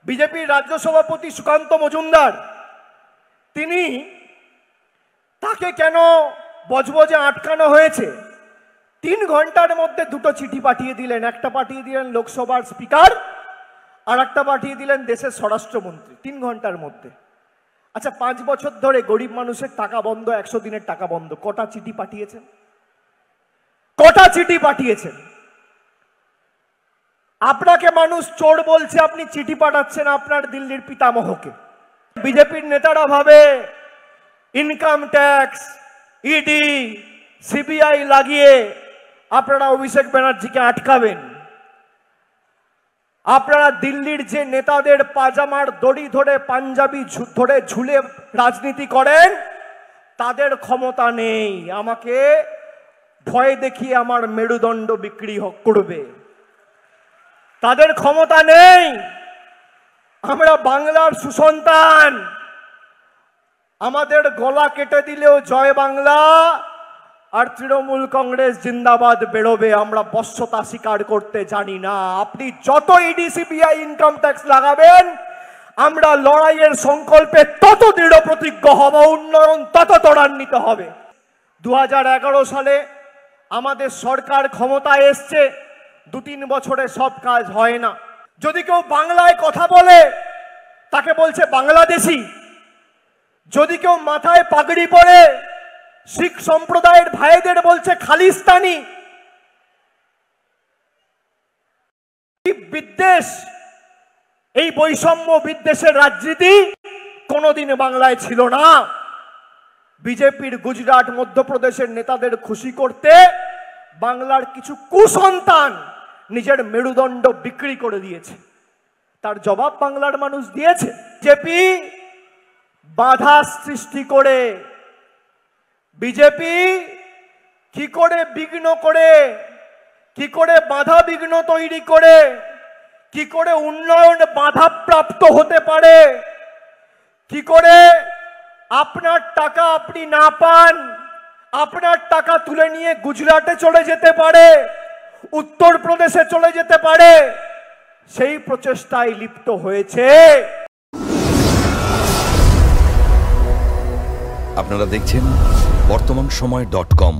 বিজেপির রাজ্য সভাপতি সুকান্ত মজুমদার, তিনি তাকে কেন বজবজে আটকানো হয়েছে? 3 ঘন্টার মধ্যে 2টো চিঠি পাঠিয়ে দিলেন। একটা পাঠিয়ে দিলেন লোকসভার স্পিকার, আর একটা পাঠিয়ে দিলেন দেশের স্বরাষ্ট্রমন্ত্রী। 3 ঘন্টার মধ্যে। আচ্ছা, 5 বছর ধরে গরিব মানুষের টাকা বন্ধ, 100 দিনের টাকা বন্ধ। কটা চিঠি পাঠিয়েছেন? কটা চিঠি পাঠিয়েছেন? আপনাকে মানুষ চোর বলছে, আপনি চিঠি পাঠাচ্ছেন আপনার দিল্লির পিতামহকে। বিজেপির নেতারা ভাবে ইনকাম ট্যাক্স, ইডি, সিবিআই লাগিয়ে আপনারা অভিষেক ব্যানার্জিকে আটকাবেন। আপনারা দিল্লির যে নেতাদের পাজামার দড়ি ধরে, পাঞ্জাবি ধরে ঝুলে রাজনীতি করেন, তাদের ক্ষমতা নেই আমাকে ভয় দেখিয়ে আমার মেরুদণ্ড বিক্রি করবে। তাদের ক্ষমতা নেই। আমরা বাংলার সুসন্তান, আমাদের গলা কেটে দিলেও জয় বাংলা আর তৃণমূল কংগ্রেস জিন্দাবাদ বেরোবে। আমরা বশ্যতা স্বীকার করতে জানি না। আপনি যত ইডি, সিবিআই, ইনকাম ট্যাক্স লাগাবেন, আমরা লড়াইয়ের সংকল্পে তত দৃঢ় প্রতিজ্ঞ হব, উন্নয়ন তত ত্বরান্বিত হবে। 2011 সালে আমাদের সরকার ক্ষমতায় এসছে, 2-3 বছরে সব কাজ হয় না। যদি কেউ বাংলায় কথা বলে তাকে বলছে বাংলাদেশি। যদি কেউ মাথায় পাগড়ি পরে শিখ সম্প্রদায়ের ভাইদের বলছে খালিস্তানি। বিদ্বেষ, এই বৈষম্য বিদ্বেষের রাজনীতি কোনোদিন বাংলায় ছিল না। বিজেপির গুজরাট, মধ্যপ্রদেশের নেতাদের খুশি করতে বাংলার কিছু কুসন্তান নিজের মেরুদণ্ড বিক্রি করে দিয়েছে। তার জবাব বাংলার মানুষ দিয়েছে। বিজেপি বাধা সৃষ্টি করে, বিজেপি কি করে বিঘ্ন করে, কি করে বাধা বিঘ্ন তৈরি করে, কি করে উন্নয়ন বাধাপ্রাপ্ত হতে পারে, কি করে আপনার টাকা আপনি না পান, আপনার টাকা তুলে নিয়ে গুজরাটে চলে যেতে পারে, উত্তরপ্রদেশে চলে যেতে পারে, সেই প্রচেষ্টায় লিপ্ত হয়েছে। আপনারা দেখছেন বর্তমানসময়.com।